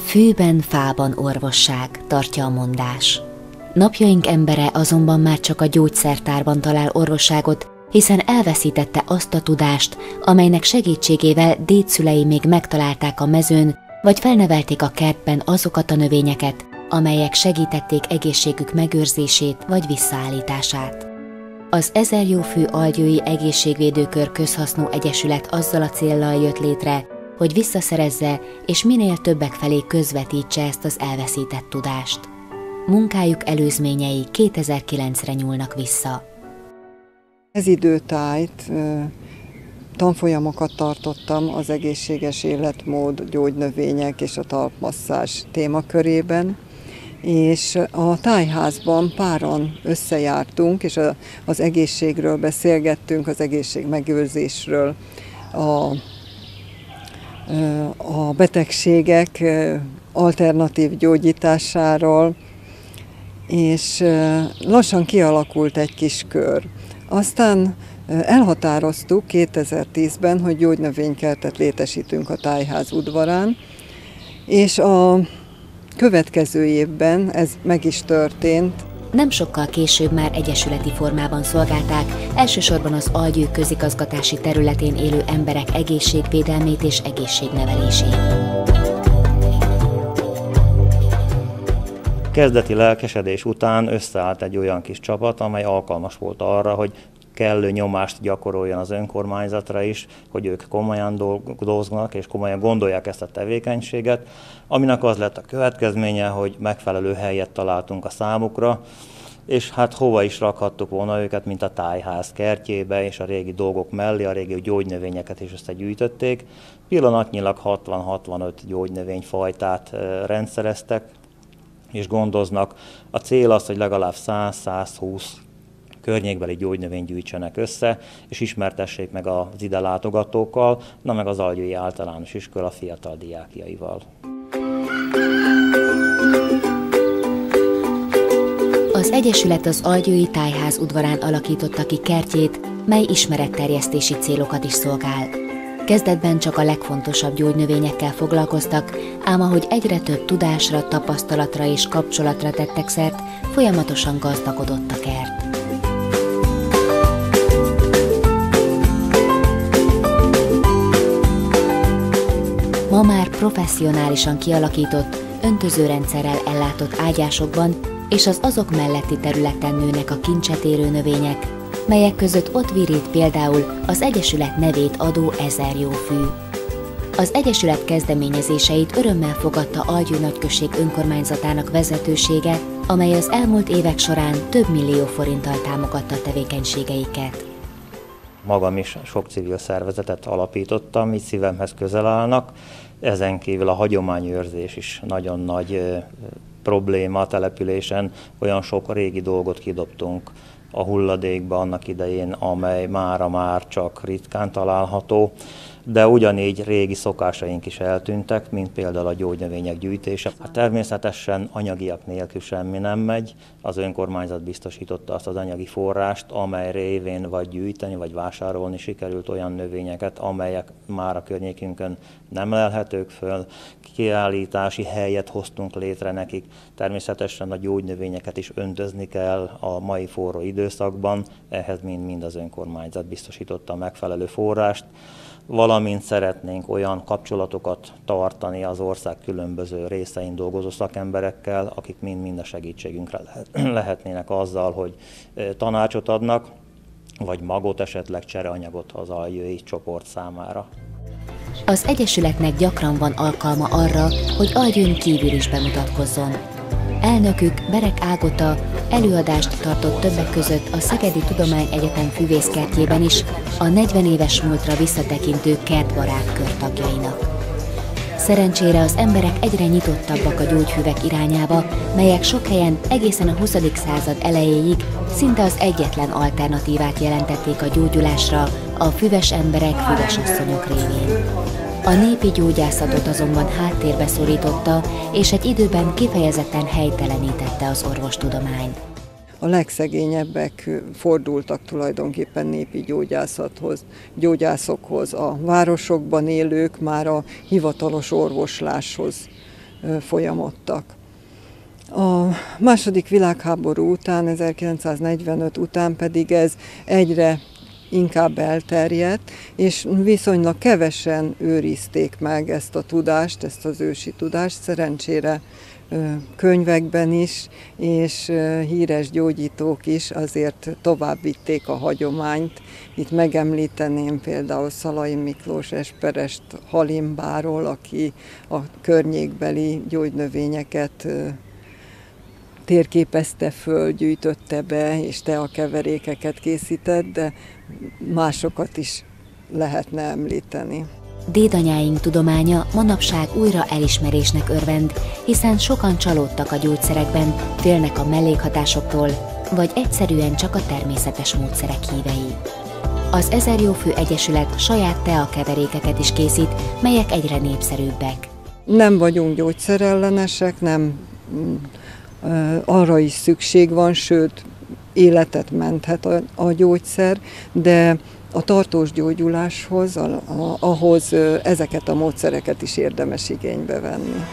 Fűben, fában orvosság, tartja a mondás. Napjaink embere azonban már csak a gyógyszertárban talál orvosságot, hiszen elveszítette azt a tudást, amelynek segítségével dédszülei még megtalálták a mezőn, vagy felnevelték a kertben azokat a növényeket, amelyek segítették egészségük megőrzését vagy visszaállítását. Az Ezerjófű Algyői Egészségvédőkör közhasznú egyesület azzal a céllal jött létre, hogy visszaszerezze és minél többek felé közvetítse ezt az elveszített tudást. Munkájuk előzményei 2009-re nyúlnak vissza. Ez időtájt tanfolyamokat tartottam az egészséges életmód, gyógynövények és a talpmasszázs témakörében, és a tájházban páran összejártunk, és az egészségről beszélgettünk, az egészség megőrzésről, a betegségek alternatív gyógyításáról, és lassan kialakult egy kis kör. Aztán elhatároztuk 2010-ben, hogy gyógynövénykertet létesítünk a tájház udvarán, és a következő évben ez meg is történt. Nem sokkal később már egyesületi formában szolgálták, elsősorban az Algyő közigazgatási területén élő emberek egészségvédelmét és egészségnevelését. Kezdeti lelkesedés után összeállt egy olyan kis csapat, amely alkalmas volt arra, hogy kellő nyomást gyakoroljon az önkormányzatra is, hogy ők komolyan dolgoznak és komolyan gondolják ezt a tevékenységet, aminek az lett a következménye, hogy megfelelő helyet találtunk a számukra, és hát hova is rakhattuk volna őket, mint a tájház kertjébe, és a régi dolgok mellé a régi gyógynövényeket is összegyűjtötték. Pillanatnyilag 60-65 gyógynövényfajtát rendszereztek, és gondoznak. A cél az, hogy legalább 100-120 környékbeli gyógynövényt gyűjtsenek össze, és ismertessék meg az ide látogatókkal, meg az Algyői Általános Iskola fiatal diákjaival. Az egyesület az Algyői Tájház udvarán alakította ki kertjét, mely ismeretterjesztési célokat is szolgál. Kezdetben csak a legfontosabb gyógynövényekkel foglalkoztak, ám ahogy egyre több tudásra, tapasztalatra és kapcsolatra tettek szert, folyamatosan gazdagodott a kert. Ma már professzionálisan kialakított, öntözőrendszerrel ellátott ágyásokban és az azok melletti területen nőnek a kincset érő növények, melyek között ott virít például az egyesület nevét adó Ezerjófű. Az egyesület kezdeményezéseit örömmel fogadta Algyő nagyközség önkormányzatának vezetősége, amely az elmúlt évek során több millió forinttal támogatta tevékenységeiket. Magam is sok civil szervezetet alapítottam, így szívemhez közel állnak. Ezen kívül a hagyományőrzés is nagyon nagy probléma a településen. Olyan sok régi dolgot kidobtunk a hulladékba annak idején, amely mára már csak ritkán található, de ugyanígy régi szokásaink is eltűntek, mint például a gyógynövények gyűjtése. Hát természetesen anyagiak nélkül semmi nem megy, az önkormányzat biztosította azt az anyagi forrást, amely révén vagy gyűjteni, vagy vásárolni sikerült olyan növényeket, amelyek már a környékünkön nem lelhetők föl, kiállítási helyet hoztunk létre nekik. Természetesen a gyógynövényeket is öntözni kell a mai forró időszakban, ehhez mind az önkormányzat biztosította a megfelelő forrást, valamint szeretnénk olyan kapcsolatokat tartani az ország különböző részein dolgozó szakemberekkel, akik mind a segítségünkre lehetnének azzal, hogy tanácsot adnak, vagy magot, esetleg csereanyagot az algyői csoport számára. Az egyesületnek gyakran van alkalma arra, hogy Algyőn kívül is bemutatkozzon. Elnökük, Berek Ágota előadást tartott többek között a Szegedi Tudományegyetem füvészkertjében is a 40 éves múltra visszatekintő kertbarát kör tagjainak. Szerencsére az emberek egyre nyitottabbak a gyógyfüvek irányába, melyek sok helyen egészen a 20. század elejéig szinte az egyetlen alternatívát jelentették a gyógyulásra a füves emberek, füves asszonyok révén. A népi gyógyászatot azonban háttérbe szorította, és egy időben kifejezetten helytelenítette az orvostudományt. A legszegényebbek fordultak tulajdonképpen népi gyógyászokhoz, a városokban élők már a hivatalos orvosláshoz folyamodtak. A második világháború után, 1945 után pedig ez egyre inkább elterjedt, és viszonylag kevesen őrizték meg ezt a tudást, ezt az ősi tudást, szerencsére könyvekben is, és híres gyógyítók is azért tovább vitték a hagyományt. Itt megemlíteném például Szalai Miklós Esperest Halimbáról, aki a környékbeli gyógynövényeket térképezte föl, gyűjtötte be, és teakeverékeket készített, de másokat is lehetne említeni. Dédanyáink tudománya manapság újra elismerésnek örvend, hiszen sokan csalódtak a gyógyszerekben, félnek a mellékhatásoktól, vagy egyszerűen csak a természetes módszerek hívei. Az 1000 Jófő Egyesület saját teakeverékeket is készít, melyek egyre népszerűbbek. Nem vagyunk gyógyszerellenesek, nem arra is szükség van, sőt, életet menthet a gyógyszer, de a tartós gyógyuláshoz, ahhoz ezeket a módszereket is érdemes igénybe venni.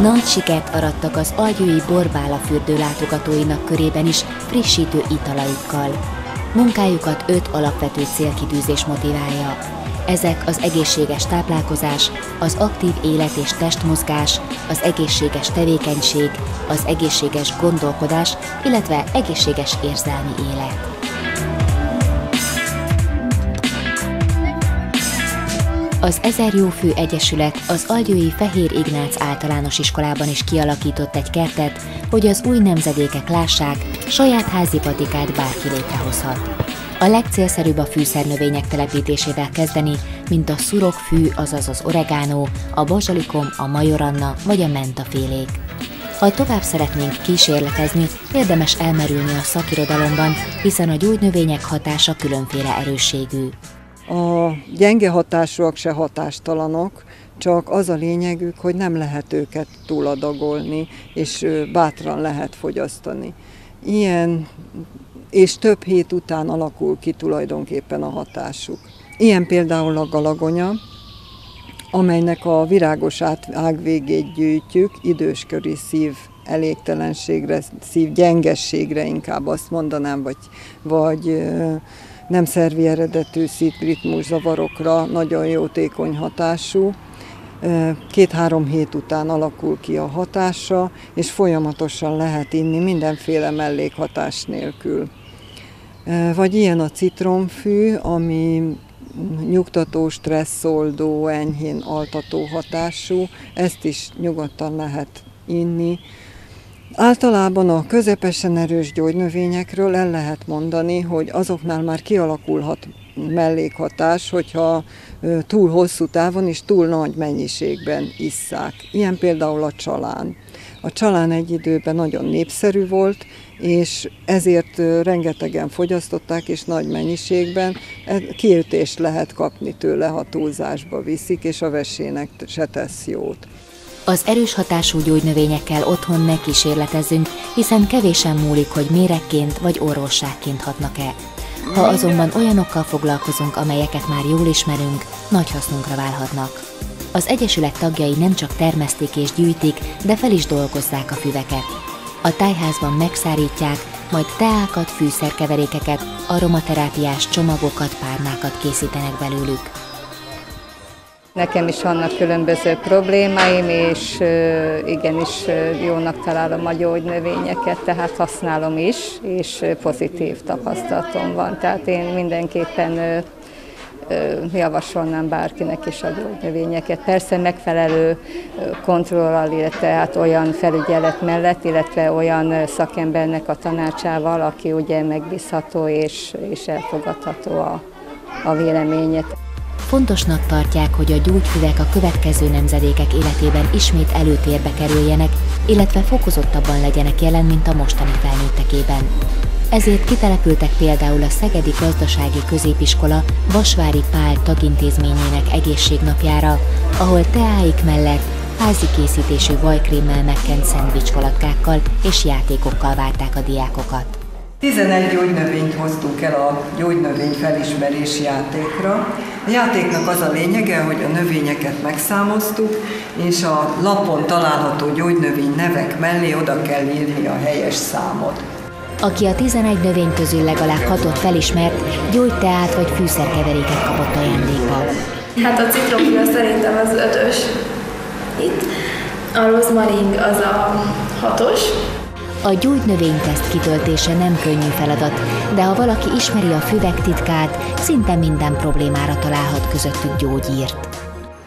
Nagy sikert arattak az algyői Borbála fürdő látogatóinak körében is frissítő italaikkal. Munkájukat 5 alapvető célkitűzés motiválja. Ezek az egészséges táplálkozás, az aktív élet és testmozgás, az egészséges tevékenység, az egészséges gondolkodás, illetve egészséges érzelmi élet. Az 1000 Jófő Egyesület az algyői Fehér Ignác általános iskolában is kialakított egy kertet, hogy az új nemzedékek lássák, saját házi patikát bárki létrehozhat. A legcélszerűbb a fűszernövények telepítésével kezdeni, mint a szurokfű, azaz az oregánó, a bazsalikom, a majoranna vagy a mentafélék. Ha tovább szeretnénk kísérletezni, érdemes elmerülni a szakirodalomban, hiszen a gyógynövények hatása különféle erősségű. A gyenge hatásúak se hatástalanok, csak az a lényegük, hogy nem lehet őket túladagolni, és bátran lehet fogyasztani. Ilyen és több hét után alakul ki tulajdonképpen a hatásuk. Ilyen például a galagonya, amelynek a virágos ágvégét gyűjtjük, időskori szív elégtelenségre, szív gyengességre inkább azt mondanám, vagy nem szervi eredetű szívritmus zavarokra nagyon jótékony hatású. 2-3 hét után alakul ki a hatása, és folyamatosan lehet inni mindenféle mellékhatás nélkül. Vagy ilyen a citromfű, ami nyugtató, stresszoldó, enyhén altató hatású, ezt is nyugodtan lehet inni. Általában a közepesen erős gyógynövényekről el lehet mondani, hogy azoknál már kialakulhat mellékhatás, hogyha túl hosszú távon és túl nagy mennyiségben isszák. Ilyen például a csalán. A csalán egy időben nagyon népszerű volt, és ezért rengetegen fogyasztották, és nagy mennyiségben. Kiütést lehet kapni tőle, ha túlzásba viszik, és a vesének se tesz jót. Az erős hatású gyógynövényekkel otthon ne kísérletezzünk, hiszen kevésen múlik, hogy méregként vagy orvosságként hatnak-e. Ha azonban olyanokkal foglalkozunk, amelyeket már jól ismerünk, nagy hasznunkra válhatnak. Az Egyesület tagjai nem csak termesztik és gyűjtik, de fel is dolgozzák a füveket. A tájházban megszárítják, majd teákat, fűszerkeverékeket, aromaterápiás csomagokat, párnákat készítenek belőlük. Nekem is vannak különböző problémáim, és igenis jónak találom a gyógynövényeket, tehát használom is, és pozitív tapasztalatom van. Tehát én mindenképpen javasolnám bárkinek is a gyógynövényeket. Persze megfelelő kontrollal, illetve hát olyan felügyelet mellett, illetve olyan szakembernek a tanácsával, aki ugye megbízható és elfogadható a véleményét. Fontosnak tartják, hogy a gyógyfüvek a következő nemzedékek életében ismét előtérbe kerüljenek, illetve fokozottabban legyenek jelen, mint a mostani felnőttekében. Ezért kitelepültek például a Szegedi Gazdasági Középiskola Vasvári Pál tagintézményének egészségnapjára, ahol teáik mellett házi készítésű vajkrémmel megkent szendvicshalackákkal és játékokkal várták a diákokat. 11 gyógynövényt hoztunk el a gyógynövény felismerés játékra. A játéknak az a lényege, hogy a növényeket megszámoztuk, és a lapon található gyógynövény nevek mellé oda kell írni a helyes számot. Aki a 11 növény közül legalább 6-ot felismert, gyógyteát vagy fűszerkeveréket kapott ajándékba. Hát a citromfű szerintem az 5-ös itt, a rozmaring az a 6-os. A gyógynövényteszt kitöltése nem könnyű feladat, de ha valaki ismeri a füvek titkát, szinte minden problémára találhat közöttük gyógyírt.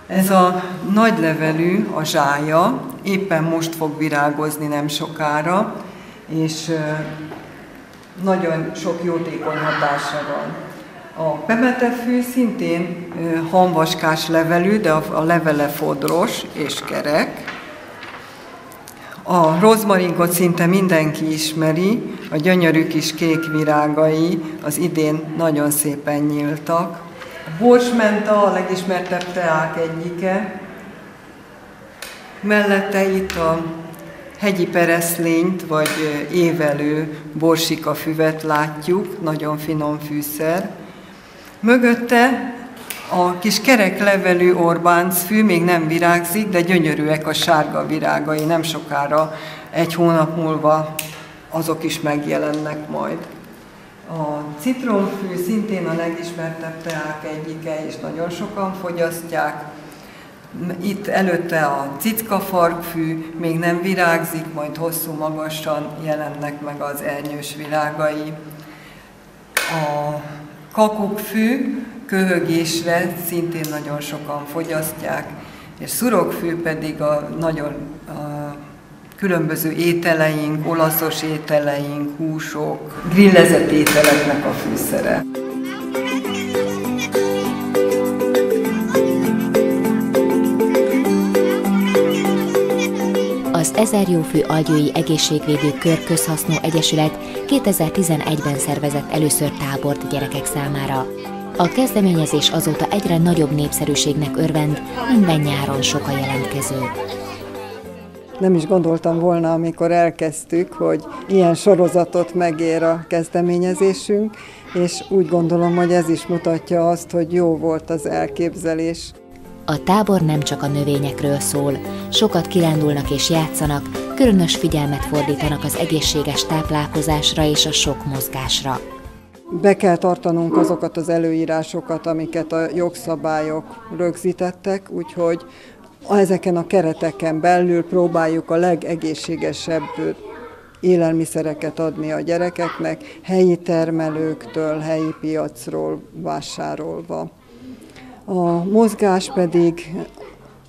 Ez a nagylevelű, a zsája, éppen most fog virágozni nem sokára, és nagyon sok jótékony hatása van. A pemetefű szintén hamvaskás levelű, de a levele fodros és kerek. A rozmaringot szinte mindenki ismeri, a gyönyörű kis kék virágai az idén nagyon szépen nyíltak. A borsmenta a legismertebb teák egyike. Mellette itt a hegyi pereszlényt vagy évelő borsikafüvet látjuk, nagyon finom fűszer. Mögötte a kis kerek levelű Orbáncfű még nem virágzik, de gyönyörűek a sárga virágai, nem sokára, egy hónap múlva azok is megjelennek majd. A citromfű szintén a legismertebb teák egyike, és nagyon sokan fogyasztják. Itt előtte a cickafarkfű még nem virágzik, majd hosszú magasan jelennek meg az ernyős virágai. A kakukkfű köhögésre szintén nagyon sokan fogyasztják, és szurokfű pedig a különböző ételeink, olaszos ételeink, húsok, grillezett ételeknek a fűszere. Az Ezerjófű Algyői Egészségvédő Kör Közhasznú Egyesület 2011-ben szervezett először tábort gyerekek számára. A kezdeményezés azóta egyre nagyobb népszerűségnek örvend, minden nyáron sok a jelentkező. Nem is gondoltam volna, amikor elkezdtük, hogy ilyen sorozatot megér a kezdeményezésünk, és úgy gondolom, hogy ez is mutatja azt, hogy jó volt az elképzelés. A tábor nem csak a növényekről szól, sokat kirándulnak és játszanak, különös figyelmet fordítanak az egészséges táplálkozásra és a sok mozgásra. Be kell tartanunk azokat az előírásokat, amiket a jogszabályok rögzítettek, úgyhogy ezeken a kereteken belül próbáljuk a legegészségesebb élelmiszereket adni a gyerekeknek, helyi termelőktől, helyi piacról vásárolva. A mozgás pedig,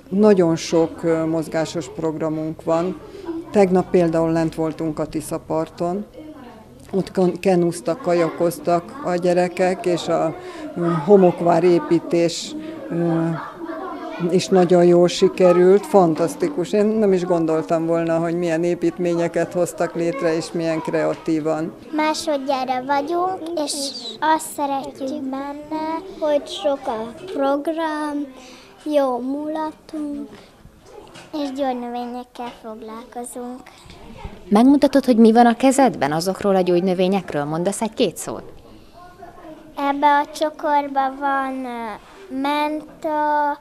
nagyon sok mozgásos programunk van. Tegnap például lent voltunk a Tiszaparton, ott kenúztak, kajakoztak a gyerekek, és a homokvár építés is nagyon jól sikerült, fantasztikus. Én nem is gondoltam volna, hogy milyen építményeket hoztak létre, és milyen kreatívan. Másodjára vagyunk, és azt szeretjük benne, hogy sok a program, jó mulatunk, és gyógynövényekkel foglalkozunk. Megmutatod, hogy mi van a kezedben azokról a gyógynövényekről? Mondasz egy-két szót? Ebbe a csokorban van menta,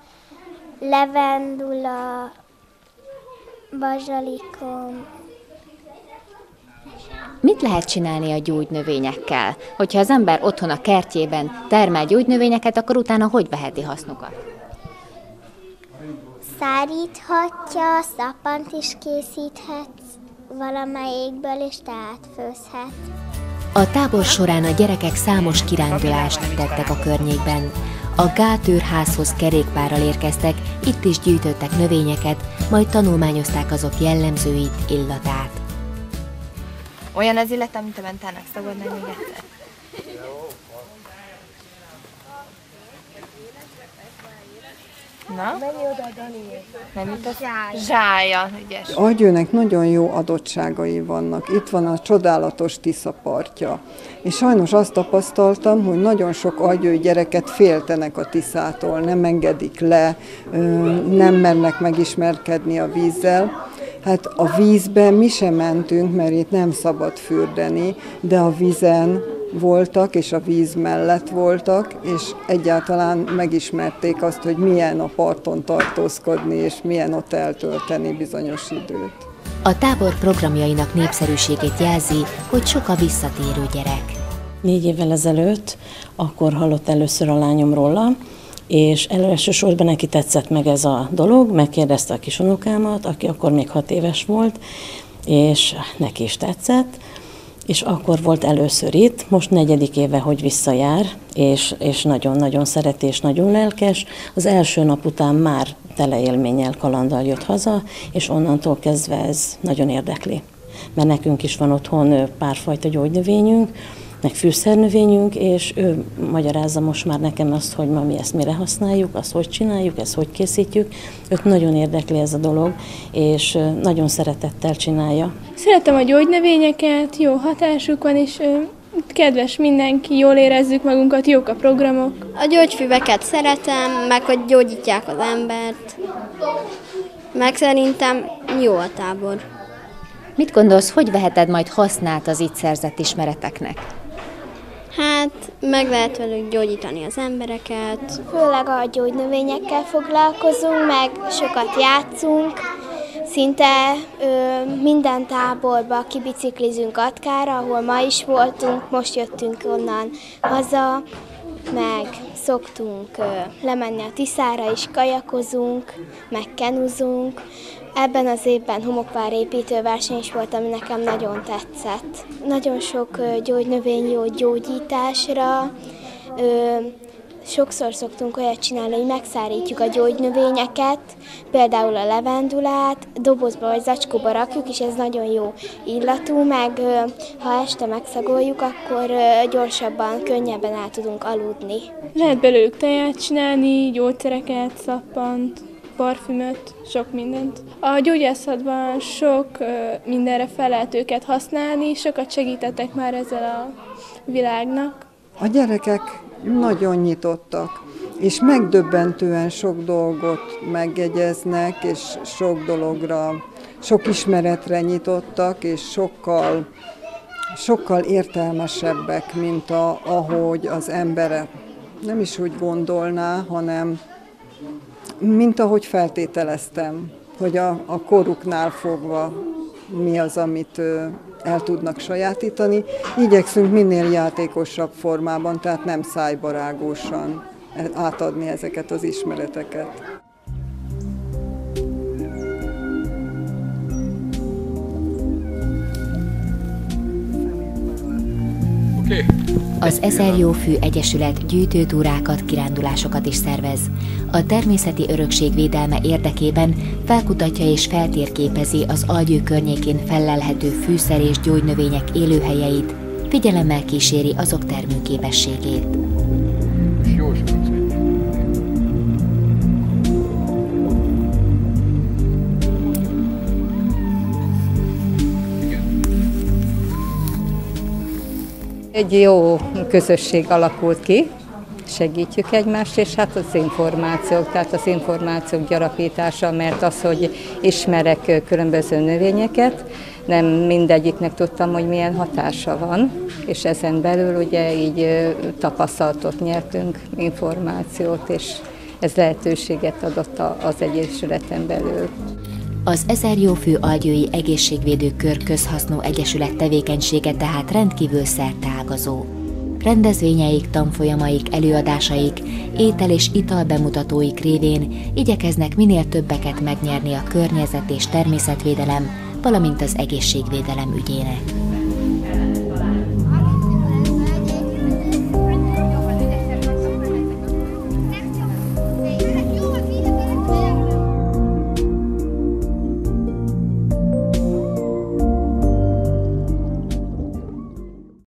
levendula, bazsalikom. Mit lehet csinálni a gyógynövényekkel? Hogyha az ember otthon a kertjében termel gyógynövényeket, akkor utána hogy veheti hasznukat? Száríthatja, szappant is készíthet valamelyikből, és teát főzhet. A tábor során a gyerekek számos kirándulást tettek a környékben. A Gáltőrházhoz kerékpárral érkeztek, itt is gyűjtöttek növényeket, majd tanulmányozták azok jellemzőit, illatát. Olyan az illat, amit a mentának szabadna még egyszer. Na? Menj oda, Dani. Nem jutott? Zsája, ügyes. Algyőnek nagyon jó adottságai vannak. Itt van a csodálatos Tisza partja. És sajnos azt tapasztaltam, hogy nagyon sok algyői gyereket féltenek a Tiszától, nem engedik le, nem mernek megismerkedni a vízzel. Hát a vízben mi sem mentünk, mert itt nem szabad fürdeni, de a vízen voltak, és a víz mellett voltak, és egyáltalán megismerték azt, hogy milyen a parton tartózkodni, és milyen ott eltölteni bizonyos időt. A tábor programjainak népszerűségét jelzi, hogy sok a visszatérő gyerek. 4 évvel ezelőtt, akkor hallott először a lányom róla, és elsősorban neki tetszett meg ez a dolog, megkérdezte a kisunokámat, aki akkor még 6 éves volt, és neki is tetszett, és akkor volt először itt, most 4. éve, hogy visszajár, és nagyon-nagyon szereti, és nagyon lelkes. Az első nap után már tele élménnyel, kalanddal jött haza, és onnantól kezdve ez nagyon érdekli. Mert nekünk is van otthon párfajta gyógynövényünk, meg fűszernövényünk, és ő magyarázza most már nekem azt, hogy ma mi ezt mire használjuk, azt hogy csináljuk, ezt hogy készítjük. Őt nagyon érdekli ez a dolog, és nagyon szeretettel csinálja. Szeretem a gyógynövényeket, jó hatásuk van, és kedves mindenki, jól érezzük magunkat, jók a programok. A gyógyfüveket szeretem, meg hogy gyógyítják az embert, meg szerintem jó a tábor. Mit gondolsz, hogy veheted majd hasznát az itt szerzett ismereteknek? Hát, meg lehet velük gyógyítani az embereket. Főleg a gyógynövényekkel foglalkozunk, meg sokat játszunk. Szinte minden táborba kibiciklizünk Atkára, ahol ma is voltunk, most jöttünk onnan haza, meg szoktunk lemenni a Tiszára is, kajakozunk, meg kenuzunk. Ebben az évben homokvárépítő verseny is volt, ami nekem nagyon tetszett. Nagyon sok gyógynövény jó gyógyításra. Sokszor szoktunk olyat csinálni, hogy megszárítjuk a gyógynövényeket, például a levendulát, dobozba vagy zacskóba rakjuk, és ez nagyon jó illatú, meg ha este megszagoljuk, akkor gyorsabban, könnyebben el tudunk aludni. Lehet belőlük teját csinálni, gyógyszereket, szappant, parfümöt, sok mindent. A gyógyászatban sok mindenre fel lehet őket használni, sokat segítettek már ezzel a világnak. A gyerekek nagyon nyitottak, és megdöbbentően sok dolgot megjegyeznek, és sok dologra, sok ismeretre nyitottak, és sokkal értelmesebbek, mint ahogy az ember nem is úgy gondolná, hanem mint ahogy feltételeztem, hogy a koruknál fogva mi az, amit el tudnak sajátítani. Igyekszünk minél játékosabb formában, tehát nem szájbarágósan átadni ezeket az ismereteket. Az Ezer Jófű Egyesület gyűjtőtúrákat, kirándulásokat is szervez. A természeti örökség védelme érdekében felkutatja és feltérképezi az Algyő környékén fellelhető fűszer és gyógynövények élőhelyeit, figyelemmel kíséri azok termőképességét. Egy jó közösség alakult ki, segítjük egymást, és hát az információk, tehát az információk gyarapítása, mert az, hogy ismerek különböző növényeket, nem mindegyiknek tudtam, hogy milyen hatása van, és ezen belül ugye így tapasztalatot nyertünk, információt, és ez lehetőséget adott az egyesületen belül. Az Ezer Jófű Algyői Egészségvédő Kör közhasznú egyesület tevékenysége tehát rendkívül szerteágazó. Rendezvényeik, tanfolyamaik, előadásaik, étel- és italbemutatóik révén igyekeznek minél többeket megnyerni a környezet- és természetvédelem, valamint az egészségvédelem ügyének.